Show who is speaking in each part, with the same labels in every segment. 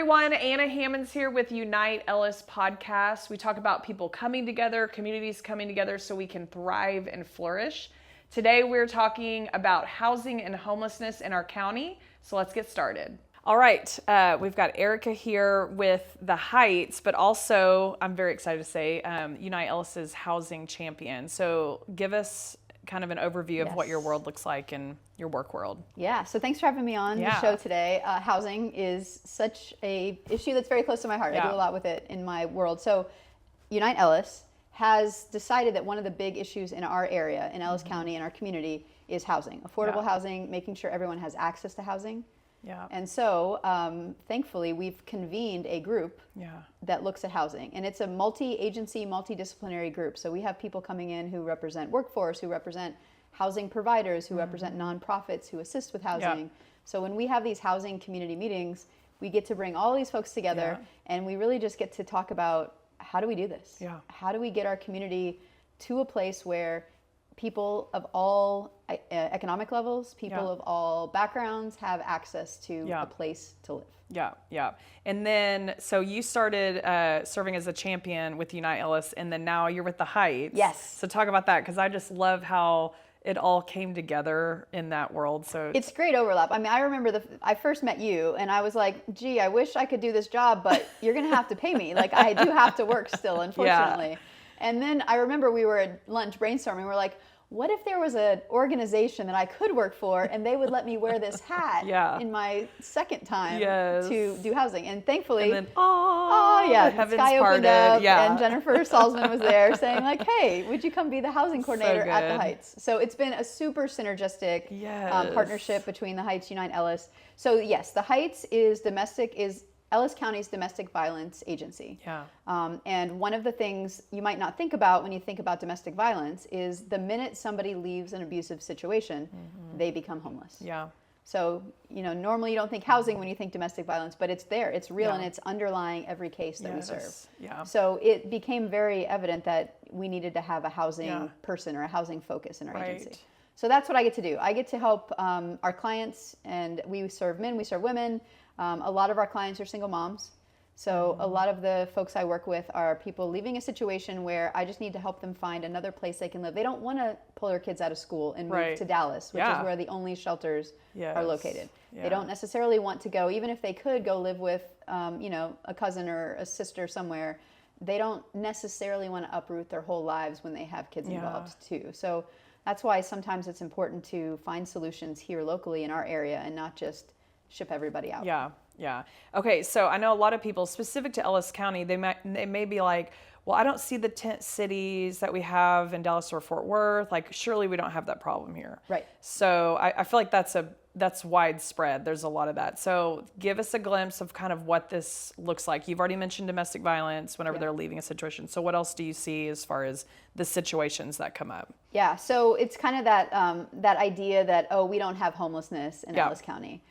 Speaker 1: everyone, Anna Hammond's here with Unite Ellis podcast. We talk about people coming together, communities coming together so we can thrive and flourish. Today we're talking about housing and homelessness in our county, so let's get started. All right, we've got Erika here with the Heights, but also, I'm very excited to say, Unite Ellis's housing champion. So give us kind of an overview of what your world looks like in your work world.
Speaker 2: Yeah, so thanks for having me on the show today. Housing is such a issue that's very close to my heart. I do a lot with it in my world. So Unite Ellis has decided that one of the big issues in our area, in Ellis County, in our community, is housing. Affordable housing, making sure everyone has access to housing.
Speaker 1: Yeah.
Speaker 2: And so, thankfully, we've convened a group that looks at housing. And it's a multi-agency, multidisciplinary group. So we have people coming in who represent workforce, who represent housing providers, who represent nonprofits, who assist with housing. So when we have these housing community meetings, we get to bring all these folks together, and we really just get to talk about, how do we do this? How do we get our community to a place where people of all economic levels, people of all backgrounds have access to a place to live.
Speaker 1: Yeah. And then, so you started serving as a champion with Unite Ellis, and then now you're with the Heights.
Speaker 2: Yes.
Speaker 1: So talk about that, because I just love how it all came together in that world. So
Speaker 2: it's great overlap. I mean, I remember I first met you, and I was like, gee, I wish I could do this job, but you're going to have to pay me. Like, I do have to work still, unfortunately. Yeah. And then I remember we were at lunch brainstorming. We're like, what if there was an organization that I could work for and they would let me wear this hat in my second time to do housing? And thankfully,
Speaker 1: and then,
Speaker 2: the sky opened up, and Jennifer Salzman was there saying like, hey, would you come be the housing coordinator at the Heights? So it's been a super synergistic partnership between the Heights, Unite Ellis. So yes, the Heights is Ellis County's domestic violence agency. And one of the things you might not think about when you think about domestic violence is the minute somebody leaves an abusive situation, they become homeless. So, normally you don't think housing when you think domestic violence, but it's there, it's real, and it's underlying every case that we serve. So it became very evident that we needed to have a housing person or a housing focus in our agency. So that's what I get to do. I get to help our clients, and we serve men, we serve women. A lot of our clients are single moms. So a lot of the folks I work with are people leaving a situation where I just need to help them find another place they can live. They don't want to pull their kids out of school and move to Dallas, which is where the only shelters are located. They don't necessarily want to go, even if they could go live with, a cousin or a sister somewhere. They don't necessarily want to uproot their whole lives when they have kids involved too. So that's why sometimes it's important to find solutions here locally in our area and not just ship everybody out.
Speaker 1: Yeah. Okay, so I know a lot of people specific to Ellis County, they may be like, well, I don't see the tent cities that we have in Dallas or Fort Worth. Like, surely we don't have that problem here.
Speaker 2: Right.
Speaker 1: So I feel like that's widespread. There's a lot of that. So give us a glimpse of kind of what this looks like. You've already mentioned domestic violence whenever they're leaving a situation. So what else do you see as far as the situations that come up?
Speaker 2: Yeah, so it's kind of that idea that, we don't have homelessness in Ellis County.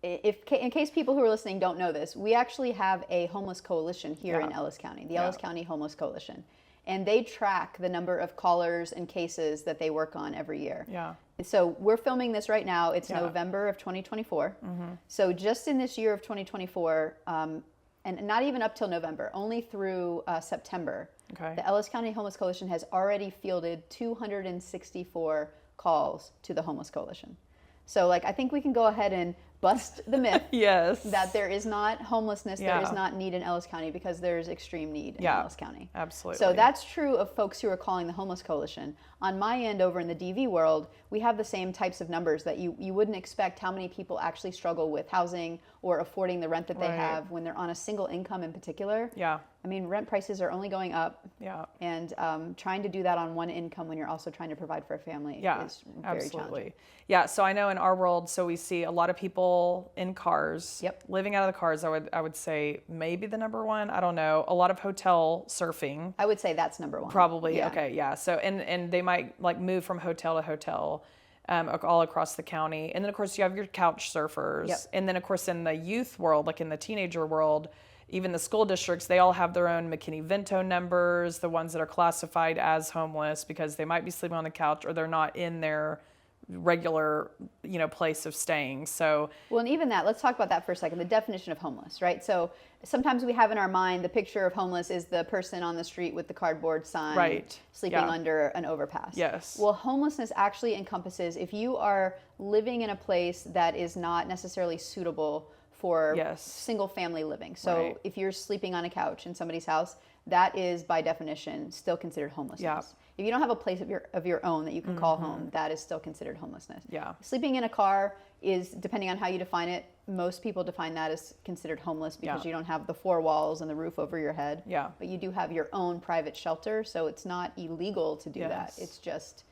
Speaker 2: In case people who are listening don't know this, we actually have a homeless coalition here in Ellis County, the Ellis County Homeless Coalition. And they track the number of callers and cases that they work on every year. So we're filming this right now. It's November of 2024. So just in this year of 2024, and not even up till November, only through September, the Ellis County Homeless Coalition has already fielded 264 calls to the Homeless Coalition. So I think we can go ahead and bust the myth that there is not homelessness, there is not need in Ellis County, because there is extreme need in Ellis County.
Speaker 1: Absolutely.
Speaker 2: So that's true of folks who are calling the Homeless Coalition. On my end over in the DV world, we have the same types of numbers that you wouldn't expect how many people actually struggle with housing or affording the rent that they have when they're on a single income in particular. I mean, rent prices are only going up. And trying to do that on one income when you're also trying to provide for a family is very challenging.
Speaker 1: So I know in our world, so we see a lot of people in cars, living out of the cars. I would say maybe the number one. I don't know. A lot of hotel surfing.
Speaker 2: I would say that's number one.
Speaker 1: Probably. Okay. So and they might move from hotel to hotel. All across the county. And then of course you have your couch surfers. And then of course in the youth world, like in the teenager world, even the school districts, they all have their own McKinney-Vento numbers, the ones that are classified as homeless because they might be sleeping on the couch or they're not in their regular, place of staying. So,
Speaker 2: well, and even that, let's talk about that for a second, the definition of homeless, right? So sometimes we have in our mind the picture of homeless is the person on the street with the cardboard sign, sleeping under an overpass.
Speaker 1: Yes.
Speaker 2: Well, homelessness actually encompasses if you are living in a place that is not necessarily suitable for single family living. So if you're sleeping on a couch in somebody's house, that is by definition still considered homelessness. Yeah. If you don't have a place of your own that you can call home, that is still considered homelessness.
Speaker 1: Yeah.
Speaker 2: Sleeping in a car is, depending on how you define it, most people define that as considered homeless because you don't have the four walls and the roof over your head.
Speaker 1: Yeah.
Speaker 2: But you do have your own private shelter, so it's not illegal to do that. It's just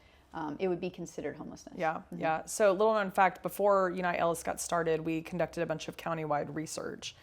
Speaker 2: it would be considered homelessness.
Speaker 1: Yeah, yeah. So little known fact, before Unite Ellis got started, we conducted a bunch of countywide research.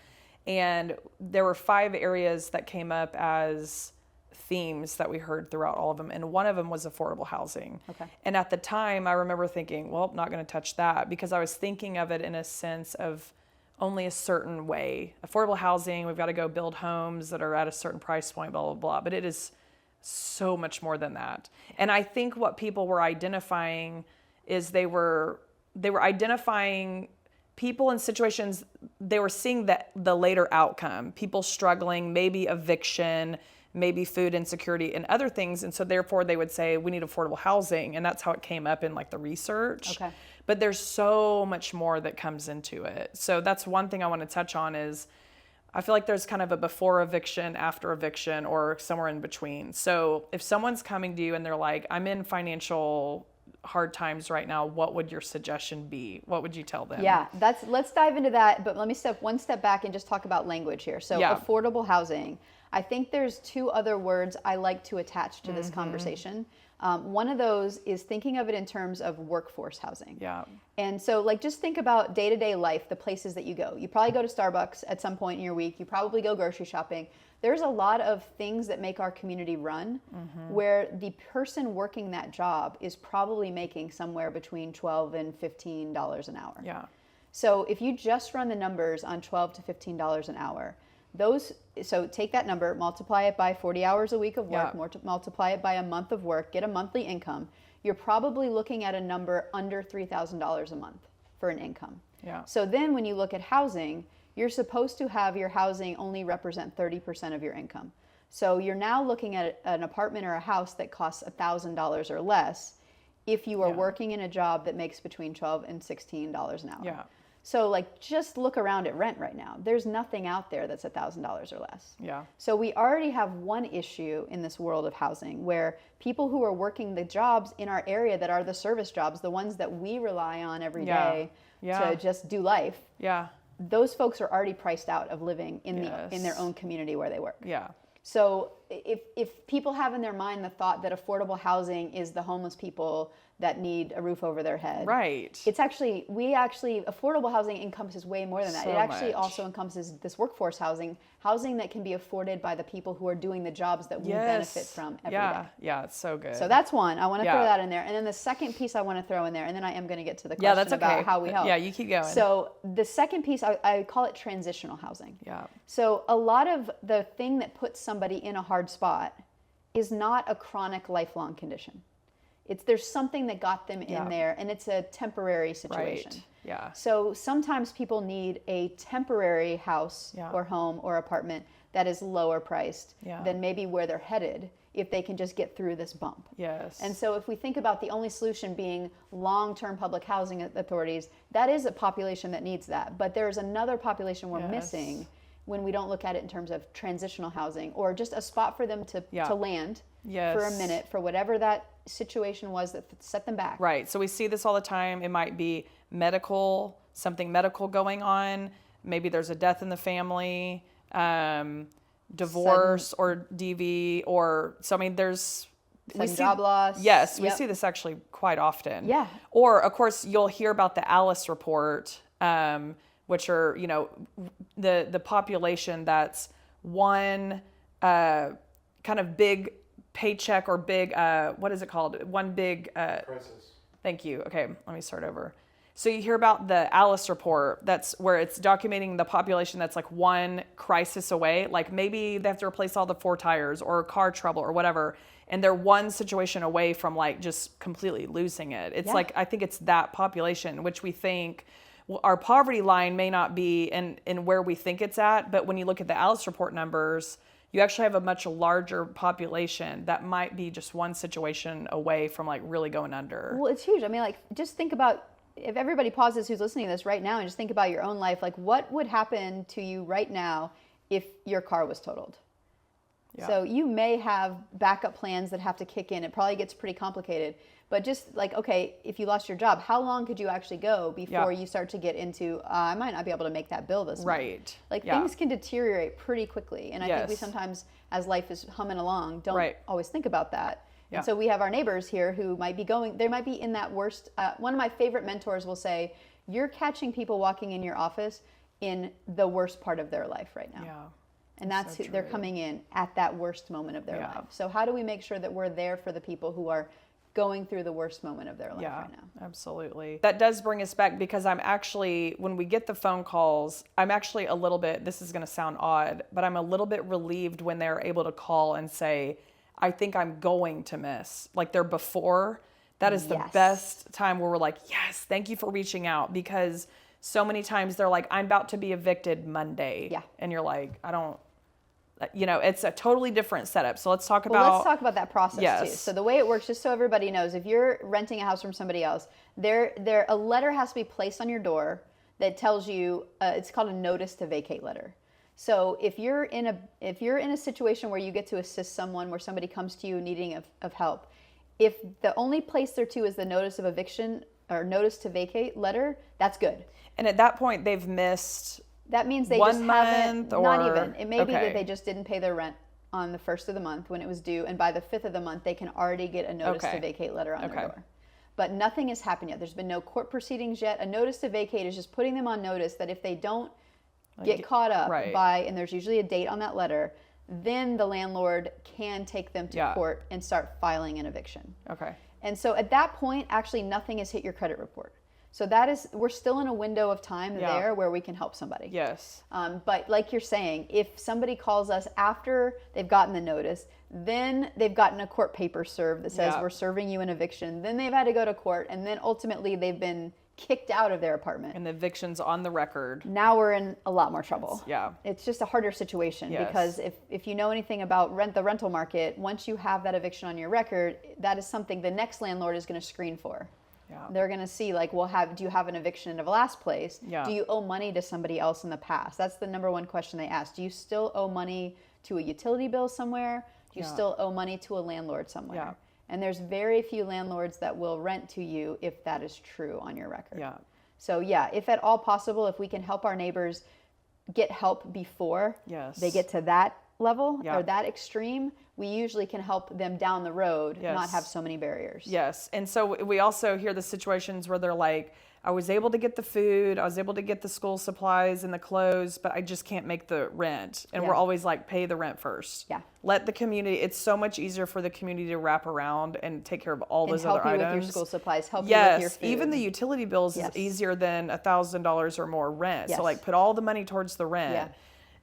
Speaker 1: And there were 5 areas that came up as themes that we heard throughout all of them. And one of them was affordable housing.
Speaker 2: Okay.
Speaker 1: And at the time, I remember thinking, well, not going to touch that, because I was thinking of it in a sense of only a certain way. Affordable housing, we've got to go build homes that are at a certain price point, blah, blah, blah. But it is so much more than that. And I think what people were identifying is they were identifying people in situations, they were seeing the later outcome, people struggling, maybe eviction, maybe food insecurity and other things. And so therefore they would say, we need affordable housing. And that's how it came up in like the research.
Speaker 2: Okay.
Speaker 1: But there's so much more that comes into it. So that's one thing I want to touch on is I feel like there's kind of a before eviction, after eviction, or somewhere in between. So if someone's coming to you and they're like, I'm in financial hard times right now, what would your suggestion be? What would you tell them?
Speaker 2: Yeah, let's dive into that, but let me step one step back and just talk about language here. So affordable housing, I think there's 2 other words I like to attach to this conversation. One of those is thinking of it in terms of workforce housing.
Speaker 1: Yeah.
Speaker 2: And so like just think about day-to-day life, the places that you go. You probably go to Starbucks at some point in your week. You probably go grocery shopping. There's a lot of things that make our community run where the person working that job is probably making somewhere between $12 and $15 an hour.
Speaker 1: Yeah.
Speaker 2: So if you just run the numbers on $12 to $15 an hour, so take that number, multiply it by 40 hours a week of work, multiply it by a month of work, get a monthly income. You're probably looking at a number under $3,000 a month for an income.
Speaker 1: Yeah.
Speaker 2: So then when you look at housing, you're supposed to have your housing only represent 30% of your income. So you're now looking at an apartment or a house that costs $1,000 or less if you are working in a job that makes between $12 and $16 an hour.
Speaker 1: Yeah.
Speaker 2: So like just look around at rent right now. There's nothing out there that's $1,000 or less.
Speaker 1: Yeah.
Speaker 2: So we already have one issue in this world of housing where people who are working the jobs in our area that are the service jobs, the ones that we rely on every day to just do life.
Speaker 1: Yeah.
Speaker 2: Those folks are already priced out of living in their own community where they work.
Speaker 1: Yeah.
Speaker 2: So if people have in their mind the thought that affordable housing is the homeless people that need a roof over their head.
Speaker 1: Right.
Speaker 2: It's actually, affordable housing encompasses way more than that.
Speaker 1: So
Speaker 2: it actually
Speaker 1: much.
Speaker 2: Also encompasses this workforce housing that can be afforded by the people who are doing the jobs that we benefit from every day.
Speaker 1: Yeah, it's so good.
Speaker 2: So that's one. I want to throw that in there. And then the second piece I want to throw in there, and then I am going to get to the question about how we help.
Speaker 1: Yeah, you keep going.
Speaker 2: So the second piece, I call it transitional housing.
Speaker 1: Yeah.
Speaker 2: So a lot of the thing that puts somebody in a hard spot is not a chronic lifelong condition. There's something that got them in there, and it's a temporary situation.
Speaker 1: Right. Yeah.
Speaker 2: So sometimes people need a temporary house or home or apartment that is lower priced than maybe where they're headed if they can just get through this bump.
Speaker 1: Yes.
Speaker 2: And so if we think about the only solution being long-term public housing authorities, that is a population that needs that. But there's another population we're missing when we don't look at it in terms of transitional housing or just a spot for them to land for a minute for whatever that situation was that set them back.
Speaker 1: Right. So we see this all the time. It might be something medical going on. Maybe there's a death in the family, divorce or DV, there's
Speaker 2: job loss.
Speaker 1: Yes, we see this actually quite often.
Speaker 2: Yeah.
Speaker 1: Or of course you'll hear about the Alice report, which are, the population that's one kind of big paycheck or big, what is it called? One big...
Speaker 3: crisis.
Speaker 1: Thank you. Okay, let me start over. So you hear about the Alice report, that's where it's documenting the population that's like one crisis away. Like maybe they have to replace all the 4 tires or car trouble or whatever. and they're one situation away from like just completely losing it. It's like, I think it's that population, which we think our poverty line may not be in where we think it's at, but when you look at the Alice Report numbers, you actually have a much larger population that might be just one situation away from like really going under.
Speaker 2: Well, it's huge. I mean, like, just think about, if everybody pauses who's listening to this right now and just think about your own life, like what would happen to you right now if your car was totaled? Yeah. So you may have backup plans that have to kick in. It probably gets pretty complicated. But just like, okay, if you lost your job, how long could you actually go before you start to get into, I might not be able to make that bill this month.
Speaker 1: Right.
Speaker 2: Like things can deteriorate pretty quickly. And I think we sometimes, as life is humming along, don't always think about that. Yeah. And so we have our neighbors here who might be they might be in that worst. One of my favorite mentors will say, you're catching people walking in your office in the worst part of their life right now. Yeah. And that's they're coming in at that worst moment of their life. So how do we make sure that we're there for the people who are going through the worst moment of their life right now?
Speaker 1: Absolutely. That does bring us back, because I'm actually, when we get the phone calls, I'm actually a little bit, this is going to sound odd, but I'm a little bit relieved when they're able to call and say, I think I'm going to miss. Like they're before. That is the best time where we're like, yes, thank you for reaching out, because so many times they're like, I'm about to be evicted Monday. Yeah. And you're like, I don't, it's a totally different setup. So let's talk
Speaker 2: let's talk about that process too. So the way it works, just so everybody knows, if you're renting a house from somebody else, a letter has to be placed on your door that tells you, it's called a notice to vacate letter. So if you're in a situation where you get to assist someone, where somebody comes to you needing of help, if the only place they're to is the notice of eviction or notice to vacate letter, that's good.
Speaker 1: And at that point, they've missed.
Speaker 2: That means they just haven't, not even. It may be that they just didn't pay their rent on the 1st of the month when it was due, and by the 5th of the month, they can already get a notice to vacate letter on their door. But nothing has happened yet. There's been no court proceedings yet. A notice to vacate is just putting them on notice that if they don't get caught up by, and there's usually a date on that letter, then the landlord can take them to court and start filing an eviction. Okay. And so at that point, actually nothing has hit your credit report. So we're still in a window of time there where we can help somebody. Yes. But like you're saying, if somebody calls us after they've gotten the notice, then they've gotten a court paper served that says we're serving you an eviction, then they've had to go to court, and then ultimately they've been kicked out of their apartment.
Speaker 1: And the eviction's on the record.
Speaker 2: Now we're in a lot more trouble. It's just a harder situation because if you know anything about the rental market, once you have that eviction on your record, that is something the next landlord is going to screen for. They're going to see, like, do you have an eviction in the last place? Do you owe money to somebody else in the past? That's the number one question they ask. Do you still owe money to a utility bill somewhere? Do you still owe money to a landlord somewhere? And there's very few landlords that will rent to you if that is true on your record. So if at all possible, if we can help our neighbors get help before they get to that level or that extreme, we usually can help them down the road not have so many barriers.
Speaker 1: Yes. And so we also hear the situations where they're like, I was able to get the food, I was able to get the school supplies and the clothes, but I just can't make the rent. And we're always like, pay the rent first. Let the community, it's so much easier for the community to wrap around and take care of all those other items.
Speaker 2: Help you with your school supplies, help you with your food.
Speaker 1: Even the utility bills is easier than $1,000 or more rent. So like put all the money towards the rent.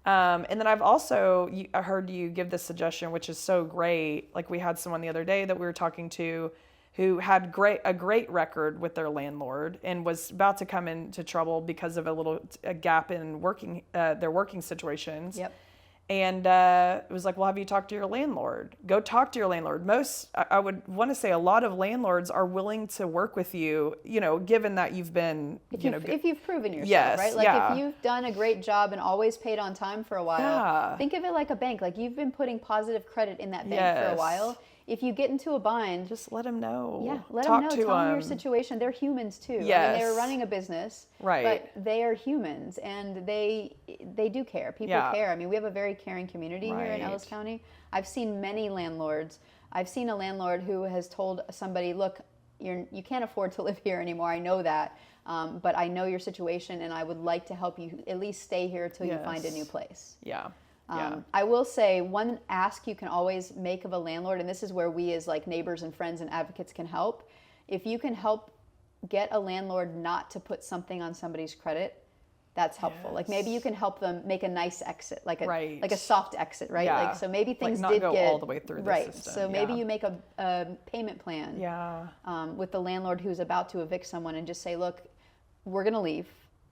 Speaker 1: And then I've also heard you give this suggestion, which is so great. Like we had someone the other day that we were talking to who had a great record with their landlord and was about to come into trouble because of a gap in their working situations. And it was like, well, have you talked to your landlord? Go talk to your landlord. I would want to say a lot of landlords are willing to work with you, given that you've been,
Speaker 2: if you've proven yourself, right? Like if you've done a great job and always paid on time for a while, think of it like a bank. Like you've been putting positive credit in that bank for a while. If you get into a bind,
Speaker 1: just let them know.
Speaker 2: Let them know. Tell them your situation. They're humans too. I mean, they're running a business, but they are humans, and they do care. People care. I mean, we have a very caring community here in Ellis County. I've seen many landlords. I've seen a landlord who has told somebody, "Look, you can't afford to live here anymore. I know that, but I know your situation, and I would like to help you at least stay here until you find a new place." I will say one ask you can always make of a landlord, and this is where we as like neighbors and friends and advocates can help. If you can help get a landlord not to put something on somebody's credit, That's helpful.
Speaker 1: Yes.
Speaker 2: Like maybe you can help them make a nice exit, like a
Speaker 1: Right.
Speaker 2: like a soft exit, right?
Speaker 1: Yeah.
Speaker 2: Like so maybe things
Speaker 1: not
Speaker 2: did
Speaker 1: go
Speaker 2: get
Speaker 1: all the way through the
Speaker 2: right.
Speaker 1: system.
Speaker 2: So maybe you make a payment plan with the landlord who's about to evict someone and just say, look, we're going to leave.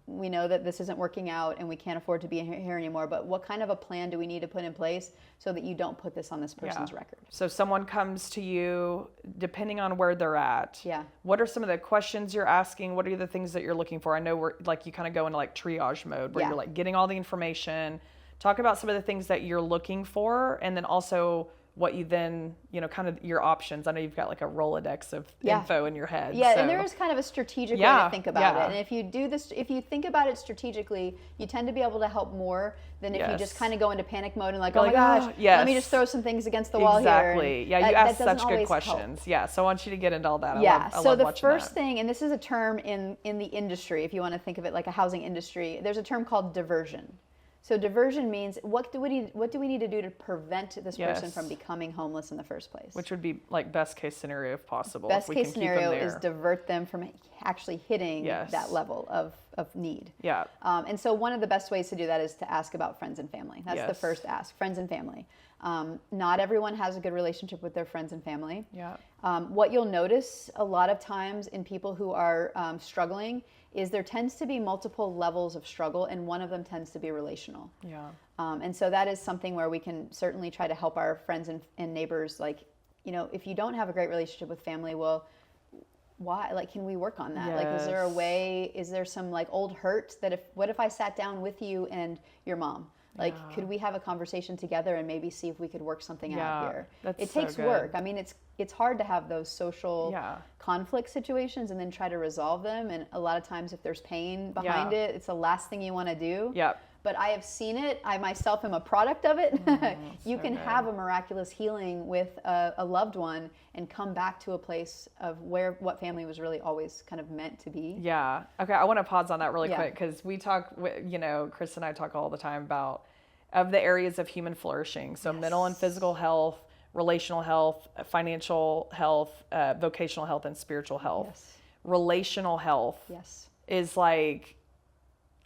Speaker 2: We know that this isn't working out and we can't afford to be here anymore, but what kind of a plan do we need to put in place so that you don't put this on this person's record?
Speaker 1: So someone comes to you, depending on where they're at.
Speaker 2: Yeah.
Speaker 1: What are some of the questions you're asking? What are the things that you're looking for? I know we're like, you kind of go into like triage mode where you're like getting all the information. Talk about some of the things that you're looking for, and then also what you then, kind of your options. I know you've got like a Rolodex of info in your head.
Speaker 2: Yeah, and there is kind of a strategic way to think about it. And if you do this, if you think about it strategically, you tend to be able to help more than if you just kind of go into panic mode and like, oh my gosh, let me just throw some things against the wall here.
Speaker 1: Exactly. Yeah, you ask such good questions. Yeah, so I want you to get into all that. I love
Speaker 2: the first thing, and this is a term in the industry, if you want to think of it like a housing industry, there's a term called diversion. So diversion means what do we need to do to prevent this person from becoming homeless in the first place?
Speaker 1: Which would be like best case scenario if possible.
Speaker 2: Best case scenario is divert them from actually hitting that level of need.
Speaker 1: Yeah.
Speaker 2: And so one of the best ways to do that is to ask about friends and family. That's the first ask, friends and family. Not everyone has a good relationship with their friends and family.
Speaker 1: Yeah.
Speaker 2: What you'll notice a lot of times in people who are struggling is there tends to be multiple levels of struggle, and one of them tends to be relational.
Speaker 1: Yeah.
Speaker 2: And so that is something where we can certainly try to help our friends and neighbors. Like, if you don't have a great relationship with family, well, why? Like, can we work on that?
Speaker 1: Yes.
Speaker 2: Like, is there a way? Is there some like old hurt that what if I sat down with you and your mom? Like, could we have a conversation together and maybe see if we could work something out here? It takes work. I mean, it's hard to have those social conflict situations and then try to resolve them. And a lot of times if there's pain behind it, it's the last thing you want to do.
Speaker 1: Yep.
Speaker 2: But I have seen it. I myself am a product of it. You can have a miraculous healing with a loved one and come back to a place of what family was really always kind of meant to be.
Speaker 1: Yeah. Okay. I want to pause on that really quick because we talk, Chris and I talk all the time about of the areas of human flourishing. So mental and physical health, relational health, financial health, vocational health, and spiritual health.
Speaker 2: Yes.
Speaker 1: Relational health is like,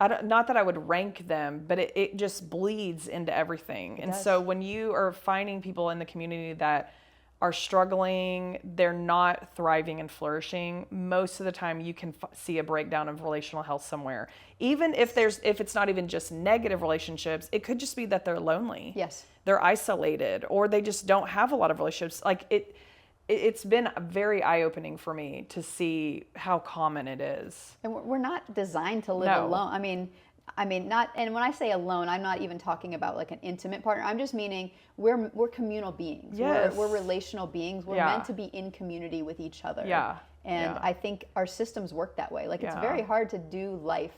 Speaker 1: not that I would rank them, but it just bleeds into everything. And so when you are finding people in the community that are struggling, they're not thriving and flourishing, most of the time you can see a breakdown of relational health somewhere. Even if it's not even just negative relationships, it could just be that they're lonely.
Speaker 2: Yes.
Speaker 1: They're isolated, or they just don't have a lot of relationships. Like it's been very eye-opening for me to see how common it is.
Speaker 2: And we're not designed to live alone. I mean, not. And when I say alone, I'm not even talking about like an intimate partner. I'm just meaning we're communal beings.
Speaker 1: Yes.
Speaker 2: We're relational beings. We're meant to be in community with each other.
Speaker 1: Yeah.
Speaker 2: And I think our systems work that way. Like it's very hard to do life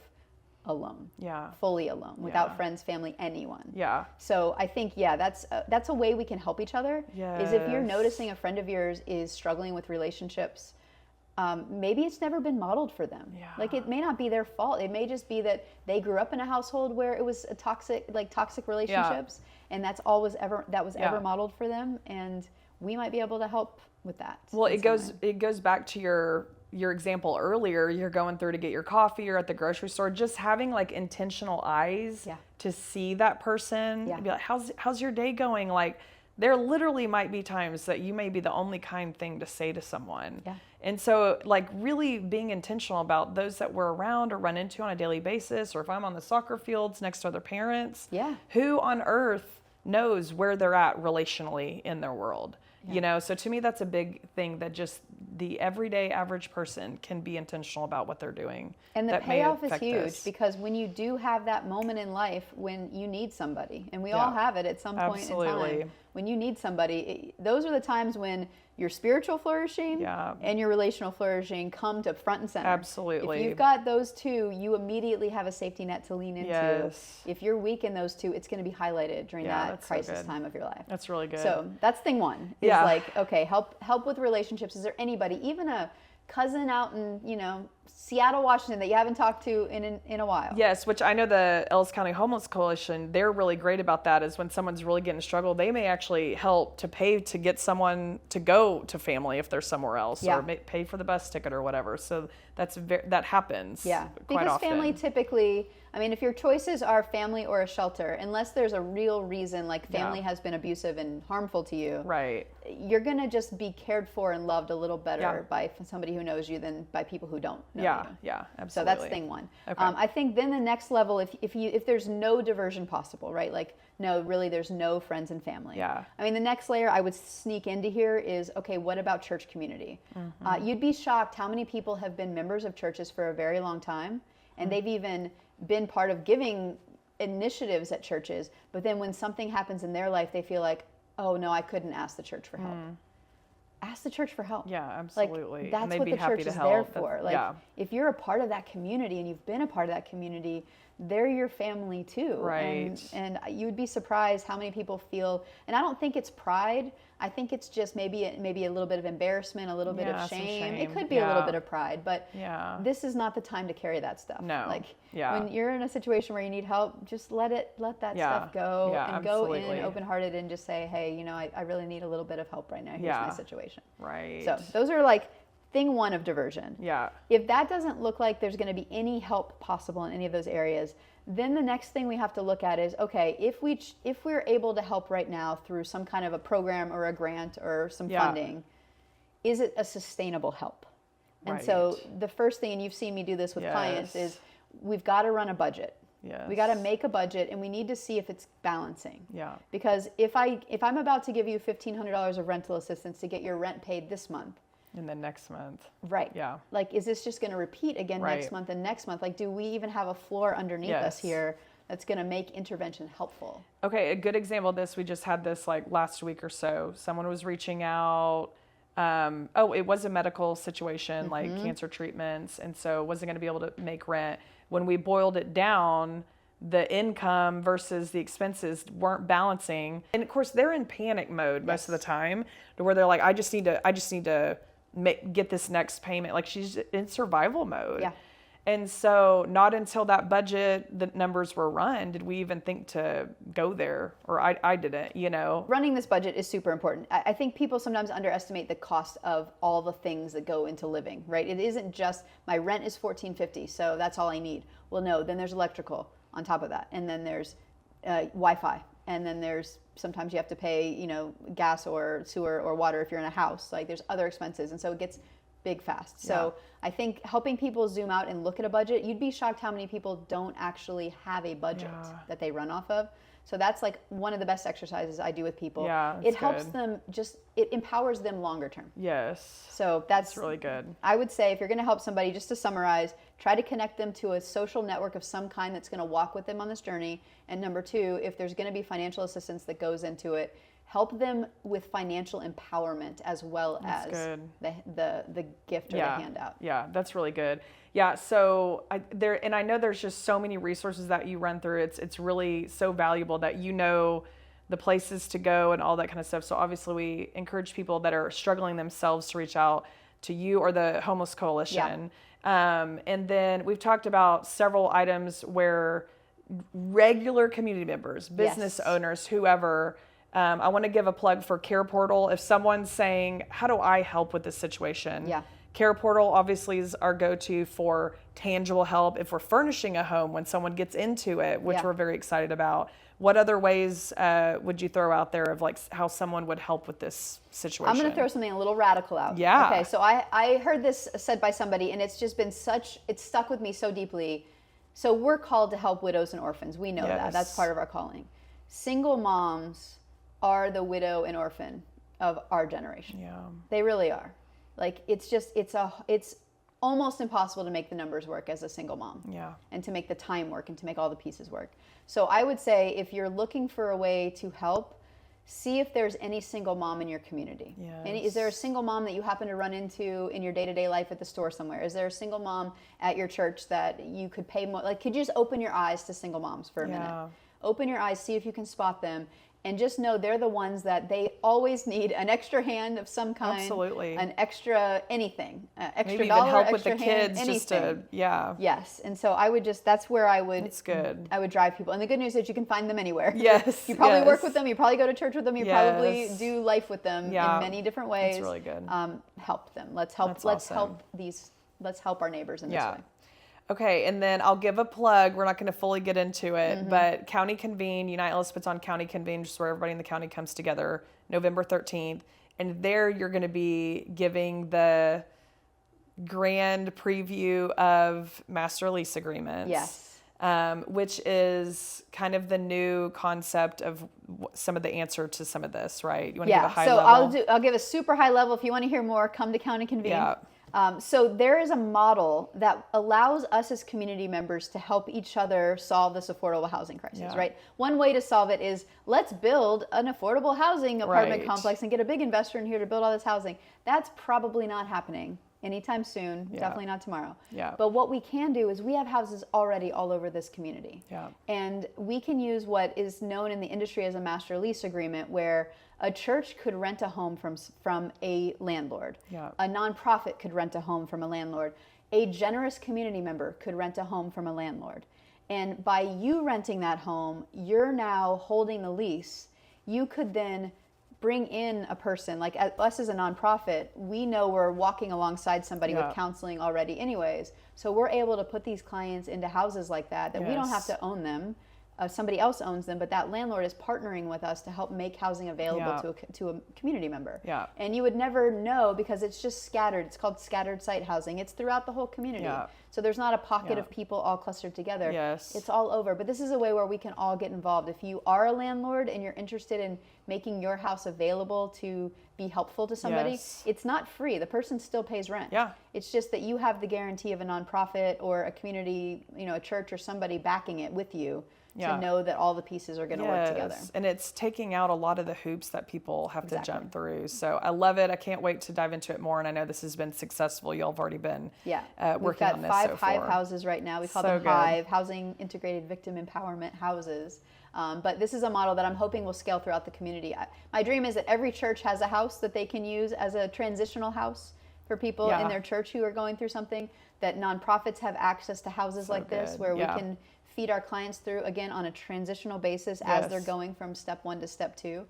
Speaker 2: alone.
Speaker 1: Yeah.
Speaker 2: Fully alone, without friends, family, anyone.
Speaker 1: Yeah.
Speaker 2: So I think that's a way we can help each other.
Speaker 1: Yes.
Speaker 2: Is if you're noticing a friend of yours is struggling with relationships. Maybe it's never been modeled for them.
Speaker 1: Yeah.
Speaker 2: Like it may not be their fault. It may just be that they grew up in a household where it was a toxic relationships, and that was ever modeled for them. And we might be able to help with that.
Speaker 1: Well, it goes back to your example earlier. You're going through to get your coffee or at the grocery store, just having like intentional eyes to see that person. Be like, how's your day going? Like, there literally might be times that you may be the only kind thing to say to someone.
Speaker 2: Yeah.
Speaker 1: And so like really being intentional about those that we're around or run into on a daily basis, or if I'm on the soccer fields next to other parents, who on earth knows where they're at relationally in their world? So to me, that's a big thing, that just the everyday average person can be intentional about what they're doing.
Speaker 2: And the payoff is huge because when you do have that moment in life when you need somebody, and we all have it at some point in time, when you need somebody, those are the times when your spiritual flourishing and your relational flourishing come to front and center.
Speaker 1: Absolutely.
Speaker 2: If you've got those two, you immediately have a safety net to lean into.
Speaker 1: Yes.
Speaker 2: If you're weak in those two, it's going to be highlighted during that crisis time of your life.
Speaker 1: That's really good.
Speaker 2: So that's thing one. Is like, okay, help with relationships. Is there anybody, even a cousin out in Seattle, Washington that you haven't talked to in a while.
Speaker 1: Yes, which I know the Ellis County Homeless Coalition, they're really great about that, is when someone's really getting struggle, they may actually help to pay to get someone to go to family if they're somewhere else, or pay for the bus ticket or whatever. So that happens quite
Speaker 2: because
Speaker 1: often.
Speaker 2: Family typically, I mean, if your choices are family or a shelter, unless there's a real reason, like family has been abusive and harmful to you,
Speaker 1: right,
Speaker 2: you're going to just be cared for and loved a little better by somebody who knows you than by people who don't know you.
Speaker 1: Yeah, absolutely.
Speaker 2: So that's thing one.
Speaker 1: Okay.
Speaker 2: I think then the next level, if there's no diversion possible, right? Like, no, really, there's no friends and family.
Speaker 1: Yeah.
Speaker 2: I mean, the next layer I would sneak into here is, okay, what about church community? You'd be shocked how many people have been members of churches for a very long time, and they've even been part of giving initiatives at churches, but then when something happens in their life, they feel like, oh no, I couldn't ask the church for help. Ask the church for help.
Speaker 1: Yeah, absolutely.
Speaker 2: Like, that's what the church is there for. Like, if you're a part of that community and you've been a part of that community, they're your family too.
Speaker 1: Right.
Speaker 2: And you would be surprised how many people feel, and I don't think it's pride. I think it's just maybe a little bit of embarrassment, a little bit of shame. It could be a little bit of pride, but this is not the time to carry that stuff.
Speaker 1: No.
Speaker 2: Like, when you're in a situation where you need help, just let that stuff go and go in open-hearted and just say, hey, you know, I really need a little bit of help right now. Here's my situation.
Speaker 1: Right.
Speaker 2: So those are like thing one of diversion.
Speaker 1: Yeah.
Speaker 2: If that doesn't look like there's going to be any help possible in any of those areas, then the next thing we have to look at is, okay, if we're able to help right now through some kind of a program or a grant or some funding, is it a sustainable help? And so the first thing, and you've seen me do this with clients, is we've got to run a budget.
Speaker 1: Yes.
Speaker 2: We got to make a budget, and we need to see if it's balancing.
Speaker 1: Yeah.
Speaker 2: Because if I'm about to give you $1,500 of rental assistance to get your rent paid this month,
Speaker 1: and then next month.
Speaker 2: Right.
Speaker 1: Yeah.
Speaker 2: Like, is this just going to repeat again next month and next month? Like, do we even have a floor underneath us here that's going to make intervention helpful? Okay,
Speaker 1: a good example of this, we just had this like last week or so. Someone was reaching out. It was a medical situation, like cancer treatments, and so wasn't going to be able to make rent. When we boiled it down, the income versus the expenses weren't balancing. And of course, they're in panic mode most of the time, to where they're like, I just need to get this next payment. Like, she's in survival mode.
Speaker 2: Yeah.
Speaker 1: And so not until that budget, the numbers were run, did we even think to go there, or I didn't, you know.
Speaker 2: Running this budget is super important. I think people sometimes underestimate the cost of all the things that go into living, right? It isn't just my rent is $1,450, so that's all I need. Well, no, then there's electrical on top of that, and then there's Wi-Fi, and then there's sometimes you have to pay, you know, gas or sewer or water if you're in a house. Like, there's other expenses, and so it gets big fast. So I think helping people zoom out and look at a budget, you'd be shocked how many people don't actually have a budget that they run off of. So that's like one of the best exercises I do with people.
Speaker 1: Yeah,
Speaker 2: it helps them it empowers them longer term.
Speaker 1: Yes.
Speaker 2: So that's
Speaker 1: really good.
Speaker 2: I would say if you're going to help somebody, just to summarize, try to connect them to a social network of some kind that's going to walk with them on this journey. And number two, if there's going to be financial assistance that goes into it, help them with financial empowerment as well as the gift or the handout.
Speaker 1: Yeah, that's really good. Yeah, so I know there's just so many resources that you run through. It's really so valuable that you know the places to go and all that kind of stuff. So obviously we encourage people that are struggling themselves to reach out to you or the Homeless Coalition. And then we've talked about several items where regular community members, business owners, whoever, I want to give a plug for Care Portal. If someone's saying, how do I help with this situation? Yeah. Care Portal obviously is our go-to for tangible help if we're furnishing a home when someone gets into it, which we're very excited about. What other ways would you throw out there of like how someone would help with this situation?
Speaker 2: I'm going to throw something a little radical out.
Speaker 1: Yeah.
Speaker 2: Okay, so I heard this said by somebody, and it's just been it's stuck with me so deeply. So we're called to help widows and orphans. We know that. That's part of our calling. Single moms are the widow and orphan of our generation. Yeah. They really are. Like, it's almost impossible to make the numbers work as a single mom. Yeah. And to make the time work and to make all the pieces work. So I would say if you're looking for a way to help, see if there's any single mom in your community. Yes. Is there a single mom that you happen to run into in your day-to-day life at the store somewhere? Is there a single mom at your church that you could pay more? Like, could you just open your eyes to single moms for a minute? Open your eyes, see if you can spot them. And just know they're the ones that they always need an extra hand of some kind.
Speaker 1: Absolutely.
Speaker 2: An extra anything, extra
Speaker 1: maybe
Speaker 2: dollar,
Speaker 1: even help
Speaker 2: extra
Speaker 1: with the
Speaker 2: hand,
Speaker 1: kids,
Speaker 2: anything.
Speaker 1: just to,
Speaker 2: Yes. And so I would that's where I would.
Speaker 1: It's good.
Speaker 2: I would drive people. And the good news is you can find them anywhere.
Speaker 1: Yes.
Speaker 2: You probably work with them. You probably go to church with them. You probably
Speaker 1: Yes.
Speaker 2: do life with them in many different ways.
Speaker 1: That's really good.
Speaker 2: Help them. Let's help.
Speaker 1: That's
Speaker 2: let's
Speaker 1: awesome.
Speaker 2: Let's help our neighbors in this way.
Speaker 1: Okay, and then I'll give a plug. We're not going to fully get into it, but County Convene, Unite Ellis puts on County Convene, just where everybody in the county comes together, November 13th. And there you're going to be giving the grand preview of master lease agreements.
Speaker 2: Yes.
Speaker 1: Which is kind of the new concept of some of the answer to some of this, right? You want to give a high level?
Speaker 2: I'll give a super high level. If you want to hear more, come to County Convene.
Speaker 1: Yeah.
Speaker 2: So there is a model that allows us as community members to help each other solve this affordable housing crisis, right? One way to solve it is let's build an affordable housing apartment complex and get a big investor in here to build all this housing. That's probably not happening anytime soon, definitely not tomorrow. But what we can do is we have houses already all over this community. And we can use what is known in the industry as a master lease agreement, where a church could rent a home from a landlord. A nonprofit could rent a home from a landlord. A generous community member could rent a home from a landlord. And by you renting that home, you're now holding the lease. You could then bring in a person, like us as a nonprofit, we know we're walking alongside somebody with counseling already anyways. So we're able to put these clients into houses like that we don't have to own them. Somebody else owns them, but that landlord is partnering with us to help make housing available to a community member. And you would never know because it's just scattered. It's called scattered site housing. It's throughout the whole community. So there's not a pocket of people all clustered together. It's all over. But this is a way where we can all get involved. If you are a landlord and you're interested in making your house available to be helpful to somebody, it's not free. The person still pays rent. It's just that you have the guarantee of a nonprofit or a community, a church or somebody backing it with you. To know that all the pieces are going to work together.
Speaker 1: And it's taking out a lot of the hoops that people have to jump through. So I love it. I can't wait to dive into it more. And I know this has been successful. Y'all have already been working on this so far. We've got 5 Hive houses right now. We call them Hive, Housing Integrated Victim Empowerment Houses. But this is a model that I'm hoping will scale throughout the community. My dream is that every church has a house that they can use as a transitional house for people in their church who are going through something, that nonprofits have access to houses like this where we can feed our clients through, again, on a transitional basis as they're going from step 1 to step 2.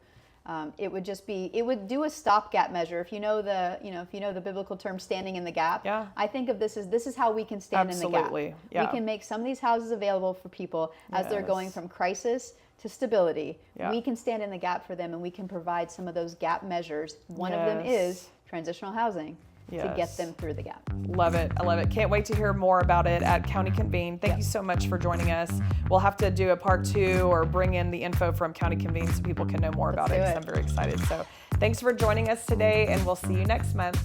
Speaker 1: It would do a stopgap measure. If you know the biblical term standing in the gap, I think of this is how we can stand in the gap. We can make some of these houses available for people as they're going from crisis to stability. We can stand in the gap for them, and we can provide some of those gap measures. One of them is transitional housing. To get them through the gap. Love it. I love it. Can't wait to hear more about it at County Convene. Thank you so much for joining us. We'll have to do a part 2 or bring in the info from County Convene so people can know more about it, because I'm very excited. So thanks for joining us today, and we'll see you next month.